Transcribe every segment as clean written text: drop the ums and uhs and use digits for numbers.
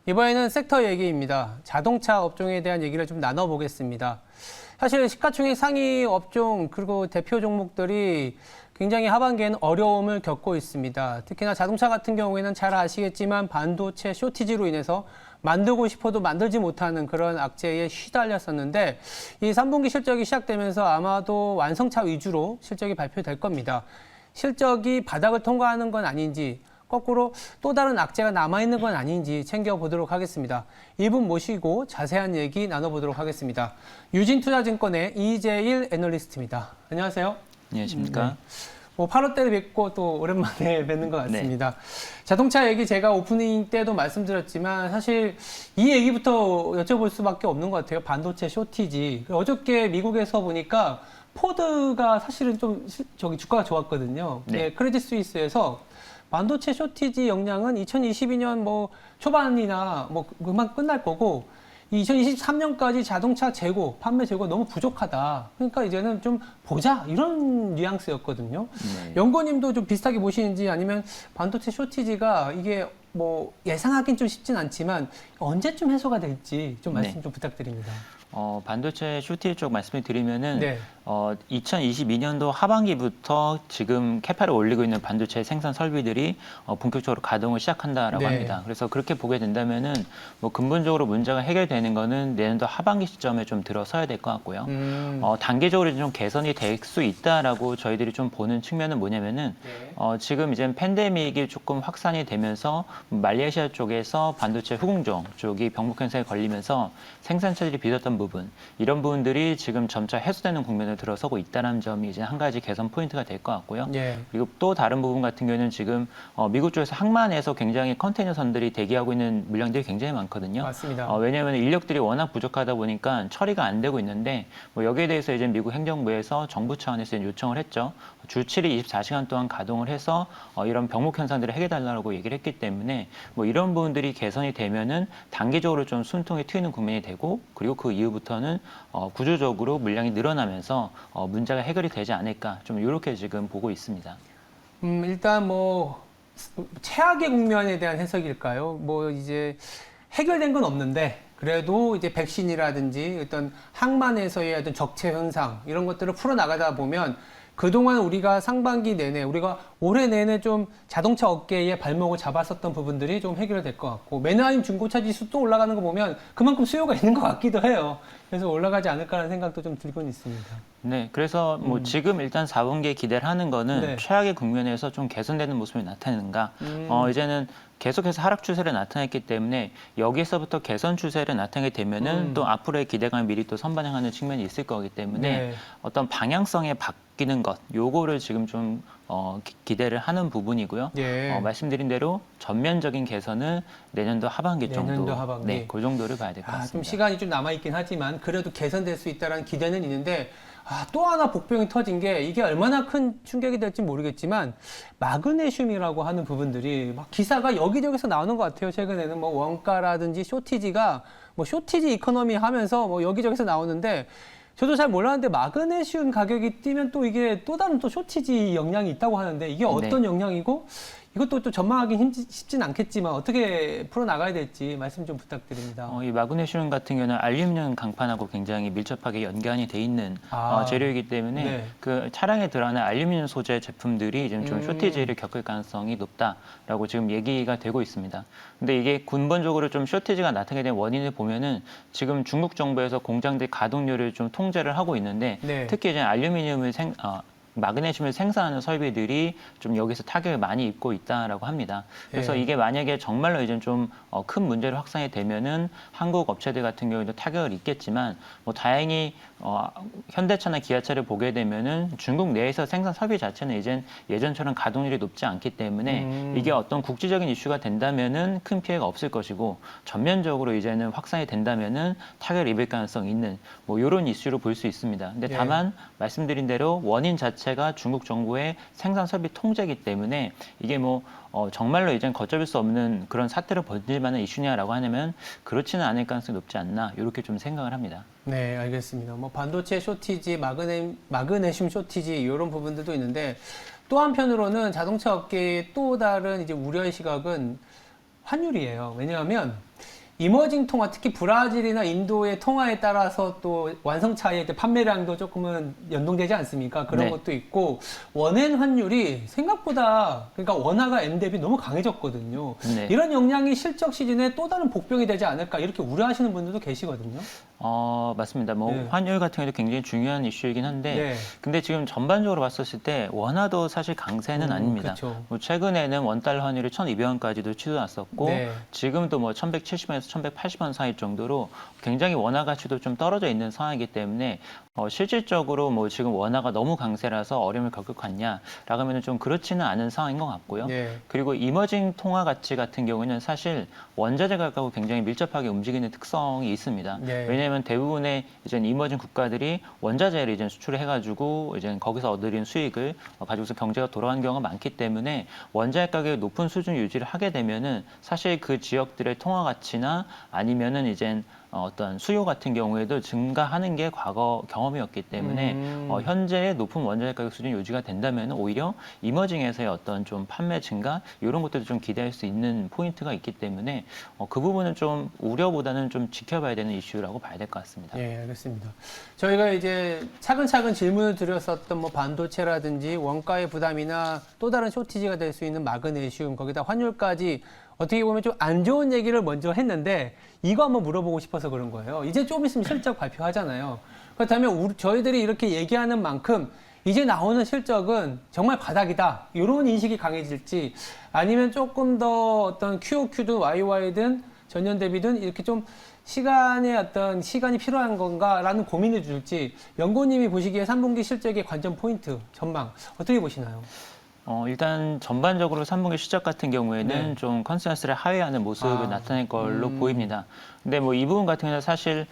이번에는 섹터 얘기입니다. 자동차 업종에 대한 얘기를 좀 나눠보겠습니다. 사실 시가총액 상위 업종 그리고 대표 종목들이 굉장히 하반기에는 어려움을 겪고 있습니다. 특히나 자동차 같은 경우에는 잘 아시겠지만 반도체 쇼티지로 인해서 만들고 싶어도 만들지 못하는 그런 악재에 시달렸었는데 이 3분기 실적이 시작되면서 아마도 완성차 위주로 실적이 발표될 겁니다. 실적이 바닥을 통과하는 건 아닌지 거꾸로 또 다른 악재가 남아있는 건 아닌지 챙겨보도록 하겠습니다. 이분 모시고 자세한 얘기 나눠보도록 하겠습니다. 유진투자증권의 이재일 애널리스트입니다. 안녕하세요. 안녕하십니까. 8월 때 뵙고 또 오랜만에 뵙는 것 같습니다. 자동차 얘기 제가 오프닝 때도 말씀드렸지만 사실 이 얘기부터 여쭤볼 수밖에 없는 것 같아요. 반도체 쇼티지. 어저께 미국에서 보니까 포드가 사실은 좀 주가가 좋았거든요. 크레딧 스위스에서 반도체 쇼티지 영향은 2022년 초반이나 그만 끝날 거고 2023년까지 자동차 재고, 판매 재고가 너무 부족하다. 그러니까 이제는 좀 보자. 이런 뉘앙스였거든요. 연구님도 좀 비슷하게 보시는지 아니면 반도체 쇼티지가 이게 예상하긴 좀 쉽진 않지만 언제쯤 해소가 될지 좀 말씀 좀 부탁드립니다. 반도체 쇼티지 쪽 말씀을 드리면은 2022년도 하반기부터 지금 캐파를 올리고 있는 반도체 생산 설비들이 본격적으로 가동을 시작한다라고 합니다. 그래서 그렇게 보게 된다면은 근본적으로 문제가 해결되는 거는 내년도 하반기 시점에 좀 들어서야 될 것 같고요. 단계적으로 좀 개선이 될 수 있다라고 저희들이 좀 보는 측면은 뭐냐면은 지금 이제 팬데믹이 조금 확산이 되면서 말레이시아 쪽에서 반도체 후궁종 쪽이 병목 현상에 걸리면서 생산 차질이 빚었던 부분, 이런 부분들이 지금 점차 해소되는 국면에 들어서고 있다는 점이 이제 한 가지 개선 포인트가 될 것 같고요. 그리고 또 다른 부분 같은 경우에는 지금 미국 쪽에서 항만에서 굉장히 컨테이너선들이 대기하고 있는 물량들이 굉장히 많거든요. 맞습니다. 왜냐하면 인력들이 워낙 부족하다 보니까 처리가 안 되고 있는데 여기에 대해서 이제 미국 행정부에서 정부 차원에서 요청을 했죠. 주 7일 24시간 동안 가동을 해서 이런 병목 현상들을 해결해달라고 얘기를 했기 때문에 이런 부분들이 개선이 되면은 단계적으로 좀 순통이 트이는 국면이 되고, 그리고 그 이후부터는 구조적으로 물량이 늘어나면서 문제가 해결이 되지 않을까, 좀 이렇게 지금 보고 있습니다. 일단 최악의 국면에 대한 해석일까요? 이제 해결된 건 없는데 그래도 이제 백신이라든지 어떤 항만에서의 어떤 적체 현상 이런 것들을 풀어나가다 보면 그동안 우리가 상반기 내내, 우리가 올해 내내 좀 자동차 업계의 발목을 잡았었던 부분들이 좀 해결될 것 같고, 맨하임 중고차 지수 또 올라가는 거 보면 그만큼 수요가 있는 것 같기도 해요. 그래서 올라가지 않을까라는 생각도 좀 들곤 있습니다. 네, 그래서 지금 일단 4분기에 기대를 하는 거는 최악의 국면에서 좀 개선되는 모습이 나타나는가. 이제는 계속해서 하락 추세를 나타냈기 때문에 여기서부터 개선 추세를 나타내게 되면은 또 앞으로의 기대감이 미리 또 선반영하는 측면이 있을 거기 때문에 어떤 방향성에 바뀌는 것, 요거를 지금 좀 기대를 하는 부분이고요. 말씀드린 대로 전면적인 개선은 내년도 하반기 정도. 내년도 하반기. 네, 그 정도를 봐야 될 것 같습니다. 좀 시간이 좀 남아있긴 하지만 그래도 개선될 수 있다는 기대는 있는데, 또 하나 복병이 터진 게 이게 얼마나 큰 충격이 될지 모르겠지만 마그네슘이라고 하는 부분들이 기사가 여기저기서 나오는 것 같아요. 최근에는 원가라든지 쇼티지가 쇼티지 이코노미 하면서 여기저기서 나오는데, 저도 잘 몰랐는데 마그네슘 가격이 뛰면 또 이게 또 다른 또 쇼티지 영향이 있다고 하는데 이게 어떤 영향이고 이것도 또 전망하기 쉽진 않겠지만 어떻게 풀어나가야 될지 말씀 좀 부탁드립니다. 이 마그네슘 같은 경우는 알루미늄 강판하고 굉장히 밀접하게 연관이 돼 있는 재료이기 때문에 그 차량에 들어가는 알루미늄 소재 제품들이 지금 좀 쇼티지를 겪을 가능성이 높다라고 지금 얘기가 되고 있습니다. 근데 이게 근본적으로 좀 쇼티지가 나타나게 된 원인을 보면은 지금 중국 정부에서 공장들 가동률을 좀 통제를 하고 있는데 특히 이제 알루미늄을 마그네슘을 생산하는 설비들이 좀 여기서 타격을 많이 입고 있다라고 합니다. 그래서 이게 만약에 정말로 이제 좀 큰 문제로 확산이 되면은 한국 업체들 같은 경우에도 타격을 입겠지만 다행히 현대차나 기아차를 보게 되면은 중국 내에서 생산 설비 자체는 이젠 예전처럼 가동률이 높지 않기 때문에 이게 어떤 국제적인 이슈가 된다면은 큰 피해가 없을 것이고, 전면적으로 이제는 확산이 된다면은 타격을 입을 가능성이 있는 이런 이슈로 볼 수 있습니다. 근데 다만 말씀드린 대로 원인 자체가 중국 정부의 생산 설비 통제이기 때문에 이게 정말로 이젠 걷잡을 수 없는 그런 사태로 번질 만한 이슈냐라고 하면 그렇지는 않을 가능성이 높지 않나, 이렇게 좀 생각을 합니다. 네, 알겠습니다. 반도체 쇼티지, 마그네슘 쇼티지 이런 부분들도 있는데, 또 한편으로는 자동차 업계의 또 다른 이제 우려의 시각은 환율이에요. 왜냐하면 이머징 통화, 특히 브라질이나 인도의 통화에 따라서 또 완성 차이의 판매량도 조금은 연동되지 않습니까? 그런 네. 것도 있고, 원엔 환율이 생각보다, 그러니까 원화가 엔 대비 너무 강해졌거든요. 네. 이런 영향이 실적 시즌에 또 다른 복병이 되지 않을까, 이렇게 우려하시는 분들도 계시거든요. 맞습니다. 뭐 네. 환율 같은 경우도 굉장히 중요한 이슈이긴 한데, 네. 근데 지금 전반적으로 봤었을 때 원화도 사실 강세는 아닙니다. 그쵸. 뭐 최근에는 원달러 환율이 1,200원까지도 치솟았었고, 네. 지금도 뭐 1,170원에서 1,180원 사이 정도로 굉장히 원화 가치도 좀 떨어져 있는 상황이기 때문에 실질적으로 뭐 지금 원화가 너무 강세라서 어려움을 겪을 것 같냐라고 하면 좀 그렇지는 않은 상황인 것 같고요. 네. 그리고 이머징 통화 가치 같은 경우는 사실 원자재 가격하고 굉장히 밀접하게 움직이는 특성이 있습니다. 네. 왜냐하면 대부분의 이제 이머징 국가들이 원자재를 이제 수출을 해가지고 이제 거기서 얻어들인 수익을 가지고서 경제가 돌아가는 경우가 많기 때문에 원자재 가격이 높은 수준 유지를 하게 되면은 사실 그 지역들의 통화 가치나 아니면은 이제 어떤 수요 같은 경우에도 증가하는 게 과거 경험이었기 때문에 현재의 높은 원자재 가격 수준이 유지가 된다면 오히려 이머징에서의 어떤 좀 판매 증가 이런 것들도 좀 기대할 수 있는 포인트가 있기 때문에 그 부분은 좀 우려보다는 좀 지켜봐야 되는 이슈라고 봐야 될 것 같습니다. 예, 알겠습니다. 저희가 이제 차근차근 질문을 드렸었던 뭐 반도체라든지 원가의 부담이나 또 다른 쇼티지가 될 수 있는 마그네슘, 거기다 환율까지 어떻게 보면 좀 안 좋은 얘기를 먼저 했는데 이거 한번 물어보고 싶어서 그런 거예요. 이제 좀 있으면 실적 발표하잖아요. 그렇다면 저희들이 이렇게 얘기하는 만큼 이제 나오는 실적은 정말 바닥이다. 이런 인식이 강해질지 아니면 조금 더 어떤 QOQ든 YOY든 전년 대비든 이렇게 좀 시간이 필요한 건가라는 고민을 줄지 연구님이 보시기에 3분기 실적의 관전 포인트 전망 어떻게 보시나요? 일단 전반적으로 3분기 실적 같은 경우에는 네. 좀 컨센서스를 하회하는 모습을 나타낼 걸로 보입니다. 근데 뭐 이 부분 같은 경우는 사실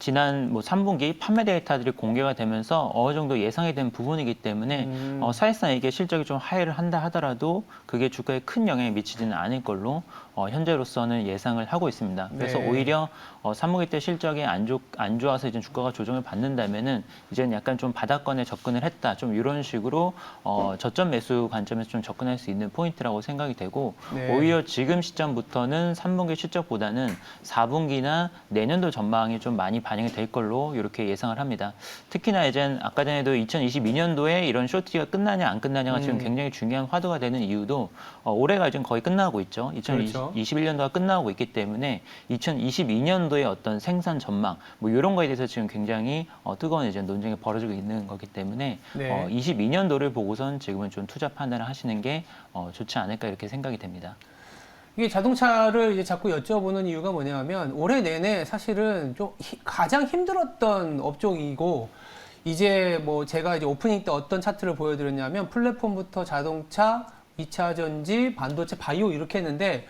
지난 뭐 3분기 판매 데이터들이 공개가 되면서 어느 정도 예상이 된 부분이기 때문에 사실상 이게 실적이 좀 하회를 한다 하더라도 그게 주가에 큰 영향을 미치지는 않을 걸로 현재로서는 예상을 하고 있습니다. 그래서 네. 오히려 3분기 때 실적이 안 좋아서 이제 주가가 조정을 받는다면은 이제는 약간 좀 바닥권에 접근을 했다. 좀 이런 식으로 저점 매수 관점에서 좀 접근할 수 있는 포인트라고 생각이 되고 네. 오히려 지금 시점부터는 3분기 실적보다는 4분기나 내년도 전망이 좀 많이 반영이 될 걸로 이렇게 예상을 합니다. 특히나 이제 아까 전에도 2022년도에 이런 쇼티가 끝나냐 안 끝나냐가 지금 굉장히 중요한 화두가 되는 이유도 올해가 지금 거의 끝나고 있죠. 그렇죠. 2021년도가 끝나고 있기 때문에 2022년도의 어떤 생산 전망 뭐 이런 거에 대해서 지금 굉장히 뜨거운 이제 논쟁이 벌어지고 있는 거기 때문에 네. 22년도를 보고선 지금은 좀 투자 판단을 하시는 게 좋지 않을까 이렇게 생각이 됩니다. 이게 자동차를 이제 자꾸 여쭤보는 이유가 뭐냐면 올해 내내 사실은 좀 가장 힘들었던 업종이고 이제 뭐 제가 이제 오프닝 때 어떤 차트를 보여드렸냐면 플랫폼부터 자동차, 2차 전지, 반도체, 바이오 이렇게 했는데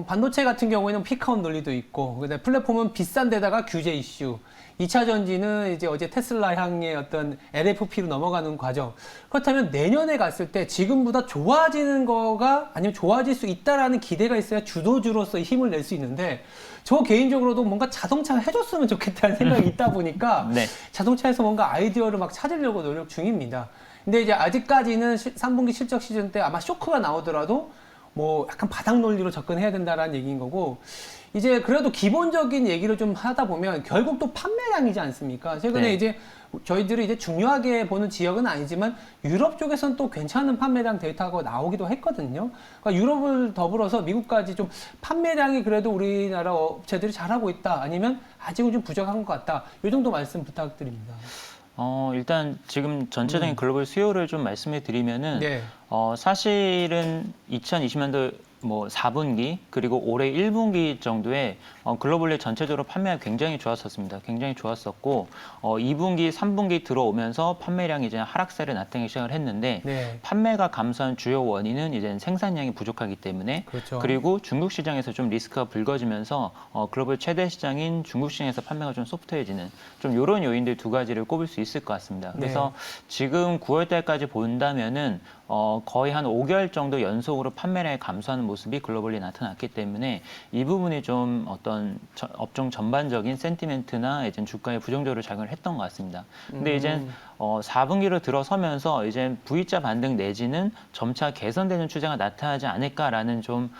반도체 같은 경우에는 피크아웃 논리도 있고, 그다음에 플랫폼은 비싼 데다가 규제 이슈, 2차 전지는 이제 어제 테슬라 향의 어떤 LFP로 넘어가는 과정. 그렇다면 내년에 갔을 때 지금보다 좋아지는 거가 아니면 좋아질 수 있다라는 기대가 있어야 주도주로서 힘을 낼 수 있는데, 저 개인적으로도 뭔가 자동차가 해줬으면 좋겠다는 생각이 있다 보니까 네. 자동차에서 뭔가 아이디어를 막 찾으려고 노력 중입니다. 근데 이제 아직까지는 3분기 실적 시즌 때 아마 쇼크가 나오더라도 뭐 약간 바닥 논리로 접근해야 된다라는 얘기인 거고, 이제 그래도 기본적인 얘기를 좀 하다 보면 결국 또 판매량이지 않습니까? 최근에 네. 이제 저희들이 이제 중요하게 보는 지역은 아니지만 유럽 쪽에서는 또 괜찮은 판매량 데이터가 나오기도 했거든요. 그러니까 유럽을 더불어서 미국까지 좀 판매량이 그래도 우리나라 업체들이 잘하고 있다, 아니면 아직은 좀 부족한 것 같다, 이 정도 말씀 부탁드립니다. 일단 지금 전체적인 글로벌 수요를 좀 말씀해 드리면은 네. 사실은 2020년도 뭐 4분기 그리고 올해 1분기 정도에 글로벌리 전체적으로 판매가 굉장히 좋았었습니다. 굉장히 좋았었고 2분기, 3분기 들어오면서 판매량이 이제 하락세를 나타내기 시작을 했는데 네. 판매가 감소한 주요 원인은 이제 생산량이 부족하기 때문에 그렇죠. 그리고 중국 시장에서 좀 리스크가 불거지면서 글로벌 최대 시장인 중국 시장에서 판매가 좀 소프트해지는 좀 이런 요인들 두 가지를 꼽을 수 있을 것 같습니다. 그래서 지금 9월 달까지 본다면은 거의 한 5개월 정도 연속으로 판매량이 감소하는 모습이 글로벌리 나타났기 때문에 이 부분이 좀 어떤 어떤 업종 전반적인 센티멘트나 이제 주가에 부정적으로 작용을 했던 것 같습니다. 근데 이제 4분기로 들어서면서 이제 V자 반등 내지는 점차 개선되는 추세가 나타나지 않을까라는 좀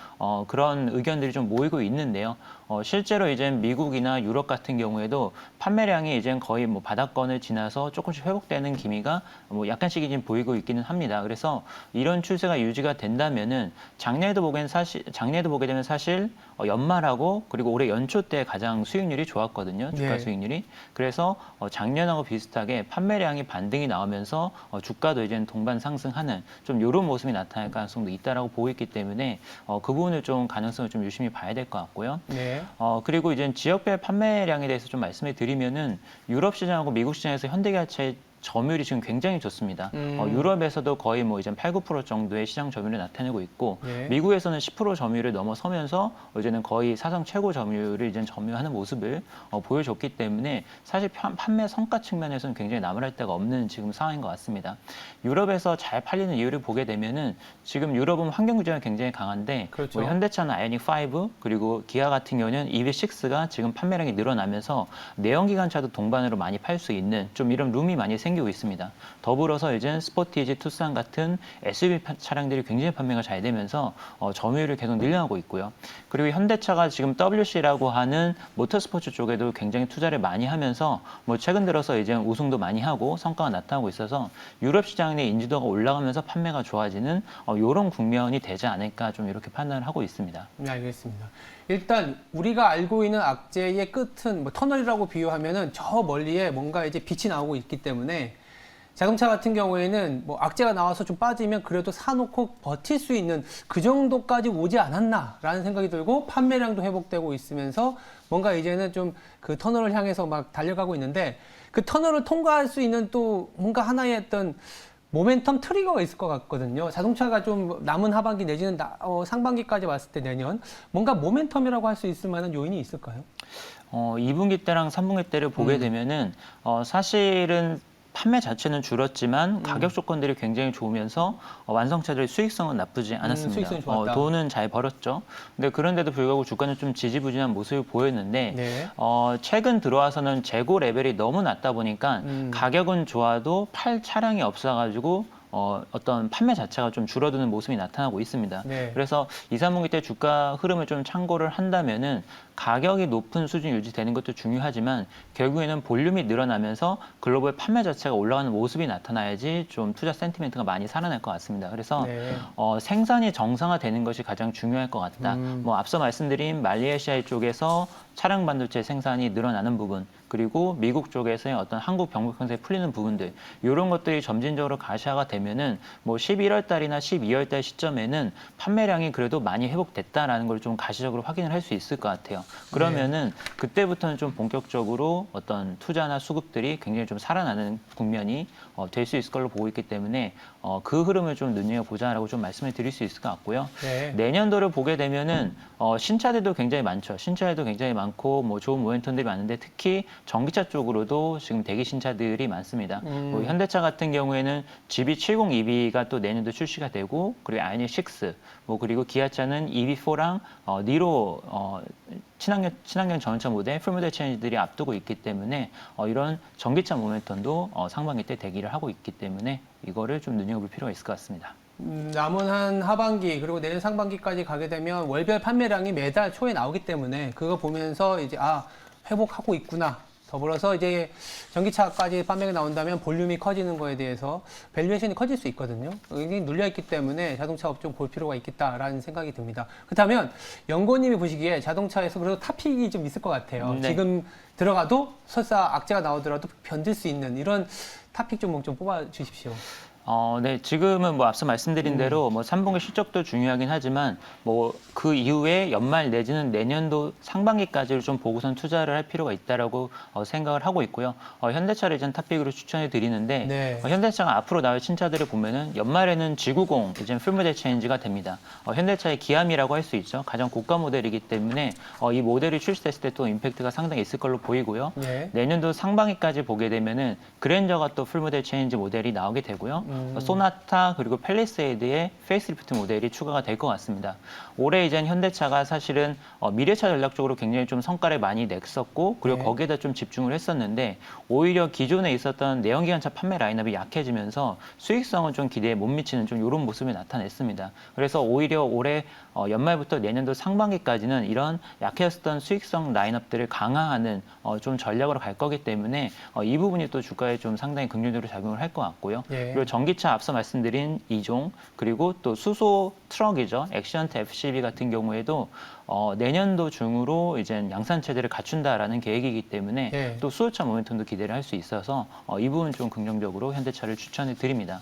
그런 의견들이 좀 모이고 있는데요. 실제로 이제 미국이나 유럽 같은 경우에도 판매량이 이제 거의 뭐 바닥권을 지나서 조금씩 회복되는 기미가 뭐 약간씩 이제 보이고 있기는 합니다. 그래서 이런 추세가 유지가 된다면은 작년에도 보게 되면 사실 연말하고 그리고 올해 연초 때 가장 수익률이 좋았거든요. 주가 네. 수익률이. 그래서 작년하고 비슷하게 판매량이 반등이 나오면서 주가도 이제 동반 상승하는 좀 이런 모습이 나타날 가능성도 있다라고 보고 있기 때문에 그 부분을 좀 가능성을 좀 유심히 봐야 될 것 같고요. 네. 그리고 이제 지역별 판매량에 대해서 좀 말씀을 드리면은 유럽 시장하고 미국 시장에서 현대기아차의 점유율이 지금 굉장히 좋습니다. 유럽에서도 거의 뭐 이제 8, 9% 정도의 시장 점유율을 나타내고 있고 네. 미국에서는 10% 점유율을 넘어서면서 이제는 거의 사상 최고 점유율을 이제 점유하는 모습을 보여줬기 때문에 사실 판매 성과 측면에서는 굉장히 나무랄 데가 없는 지금 상황인 것 같습니다. 유럽에서 잘 팔리는 이유를 보게 되면은 지금 유럽은 환경 규제가 굉장히 강한데 그렇죠. 뭐 현대차는 아이오닉 5 그리고 기아 같은 경우는 EV6가 지금 판매량이 늘어나면서 내연기관차도 동반으로 많이 팔 수 있는 좀 이런 룸이 많이 생기고 있습니다. 더불어서 이제 스포티지, 투싼 같은 SUV 차량들이 굉장히 판매가 잘 되면서 점유율을 계속 늘려가고 있고요. 그리고 현대차가 지금 WC라고 하는 모터스포츠 쪽에도 굉장히 투자를 많이 하면서 뭐 최근 들어서 이제 우승도 많이 하고 성과가 나타나고 있어서 유럽 시장 내 인지도가 올라가면서 판매가 좋아지는 이런 국면이 되지 않을까 좀 이렇게 판단을 하고 있습니다. 네, 알겠습니다. 일단 우리가 알고 있는 악재의 끝은 뭐 터널이라고 비유하면은 저 멀리에 뭔가 이제 빛이 나오고 있기 때문에 자동차 같은 경우에는 뭐 악재가 나와서 좀 빠지면 그래도 사놓고 버틸 수 있는 그 정도까지 오지 않았나라는 생각이 들고 판매량도 회복되고 있으면서 뭔가 이제는 좀 그 터널을 향해서 막 달려가고 있는데 그 터널을 통과할 수 있는 또 뭔가 하나의 어떤 모멘텀 트리거가 있을 것 같거든요. 자동차가 좀 남은 하반기 내지는 상반기까지 왔을 때 내년 뭔가 모멘텀이라고 할 수 있을 만한 요인이 있을까요? 2분기 때랑 3분기 때를 보게 되면은 사실은 판매 자체는 줄었지만 가격 조건들이 굉장히 좋으면서 완성차들의 수익성은 나쁘지 않았습니다. 수익성이 좋았다. 돈은 잘 벌었죠. 근데 그런데도 불구하고 주가는 좀 지지부진한 모습을 보였는데 네. 최근 들어와서는 재고 레벨이 너무 낮다 보니까 가격은 좋아도 팔 차량이 없어가지고 어떤 판매 자체가 좀 줄어드는 모습이 나타나고 있습니다. 네. 그래서 2, 3분기 때 주가 흐름을 좀 참고를 한다면은 가격이 높은 수준이 유지되는 것도 중요하지만 결국에는 볼륨이 늘어나면서 글로벌 판매 자체가 올라가는 모습이 나타나야지 좀 투자 센티멘트가 많이 살아날 것 같습니다. 그래서 네. 생산이 정상화되는 것이 가장 중요할 것 같다. 뭐 앞서 말씀드린 말레이시아 쪽에서 차량 반도체 생산이 늘어나는 부분 그리고 미국 쪽에서의 어떤 한국 병목 형성이 풀리는 부분들 이런 것들이 점진적으로 가시화가 되면은 뭐 11월 달이나 12월 달 시점에는 판매량이 그래도 많이 회복됐다라는 걸 좀 가시적으로 확인을 할 수 있을 것 같아요. 그러면은 그때부터는 좀 본격적으로 어떤 투자나 수급들이 굉장히 좀 살아나는 국면이 될 수 있을 걸로 보고 있기 때문에 그 흐름을 좀 눈여겨보자라고 좀 말씀을 드릴 수 있을 것 같고요. 네. 내년도를 보게 되면은 신차들도 굉장히 많죠. 신차들도 굉장히 많고 뭐 좋은 모멘텀들이 많은데 특히 전기차 쪽으로도 지금 대기 신차들이 많습니다. 뭐 현대차 같은 경우에는 GB70 EV가 또 내년도 출시가 되고 그리고 아이오닉 6, 뭐 그리고 기아차는 EV4랑 니로 친환경 전원차 모델, 풀모델 체인지들이 앞두고 있기 때문에 이런 전기차 모멘텀도 상반기 때 대기를 하고 있기 때문에 이거를 좀 눈여겨볼 필요가 있을 것 같습니다. 남은 한 하반기 그리고 내년 상반기까지 가게 되면 월별 판매량이 매달 초에 나오기 때문에 그거 보면서 이제 회복하고 있구나. 더불어서 이제 전기차까지 판매가 나온다면 볼륨이 커지는 거에 대해서 밸류에이션이 커질 수 있거든요. 이게 눌려있기 때문에 자동차 업종 볼 필요가 있겠다라는 생각이 듭니다. 그렇다면 연구원님이 보시기에 자동차에서 그래도 탑픽이 좀 있을 것 같아요. 네. 지금 들어가도 설사 악재가 나오더라도 견딜 수 있는 이런 탑픽 종목 좀 뽑아주십시오. 네, 지금은 뭐 앞서 말씀드린 대로 뭐 3분기 실적도 중요하긴 하지만 뭐 그 이후에 연말 내지는 내년도 상반기까지를 좀 보고선 투자를 할 필요가 있다라고 생각을 하고 있고요. 현대차를 이제 탑픽으로 추천해 드리는데 네. 현대차가 앞으로 나올 신차들을 보면은 연말에는 G90 이제 풀모델 체인지가 됩니다. 현대차의 기암이라고 할 수 있죠. 가장 고가 모델이기 때문에 이 모델이 출시됐을 때 또 임팩트가 상당히 있을 걸로 보이고요. 네. 내년도 상반기까지 보게 되면은 그랜저가 또 풀모델 체인지 모델이 나오게 되고요. 소나타 그리고 팰리세이드의 페이스리프트 모델이 추가가 될 것 같습니다. 올해 이제 현대차가 사실은 미래차 전략 쪽으로 굉장히 좀 성과를 많이 냈었고 그리고 거기에다 좀 집중을 했었는데 오히려 기존에 있었던 내연기관차 판매 라인업이 약해지면서 수익성은 좀 기대에 못 미치는 좀 이런 모습이 나타냈습니다. 그래서 오히려 올해 연말부터 내년도 상반기까지는 이런 약해졌던 수익성 라인업들을 강화하는 좀 전략으로 갈 거기 때문에 이 부분이 또 주가에 좀 상당히 긍정적으로 작용을 할 것 같고요. 그리고 전기차 앞서 말씀드린 2종 그리고 또 수소 트럭이죠. 액션트 FCV 같은 경우에도 내년도 중으로 이제 양산 체제를 갖춘다라는 계획이기 때문에 또 수요차 모멘텀도 기대를 할 수 있어서 이 부분 좀 긍정적으로 현대차를 추천해 드립니다.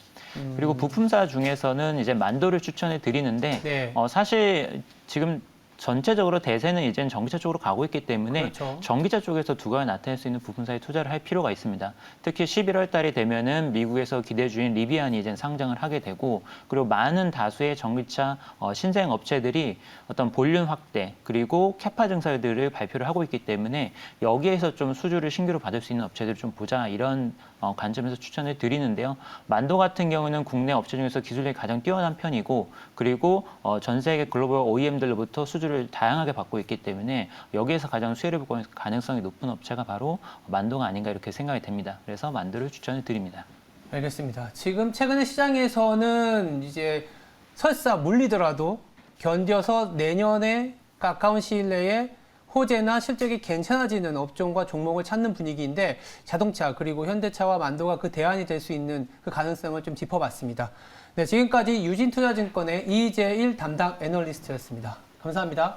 그리고 부품사 중에서는 이제 만도를 추천해 드리는데 사실 지금 전체적으로 대세는 이제는 전기차 쪽으로 가고 있기 때문에 전기차 쪽에서 두각을 나타낼 수 있는 부품사에 투자를 할 필요가 있습니다. 특히 11월 달이 되면은 미국에서 기대주인 리비안이 이제 상장을 하게 되고 그리고 많은 다수의 전기차 신생 업체들이 어떤 볼륨 확대 그리고 캐파 증설들을 발표를 하고 있기 때문에 여기에서 좀 수주를 신규로 받을 수 있는 업체들을 좀 보자 이런 관점에서 추천을 드리는데요. 만도 같은 경우는 국내 업체 중에서 기술력이 가장 뛰어난 편이고 그리고 전 세계 글로벌 OEM들로부터 수주를 다양하게 받고 있기 때문에 여기에서 가장 수혜를 볼 가능성이 높은 업체가 바로 만도가 아닌가 이렇게 생각이 됩니다. 그래서 만도를 추천을 드립니다. 알겠습니다. 지금 최근에 시장에서는 이제 설사 물리더라도 견뎌서 내년에 가까운 시일 내에 호재나 실적이 괜찮아지는 업종과 종목을 찾는 분위기인데 자동차 그리고 현대차와 만도가 그 대안이 될 수 있는 그 가능성을 좀 짚어봤습니다. 네, 지금까지 유진투자증권의 이재일 담당 애널리스트였습니다. 감사합니다.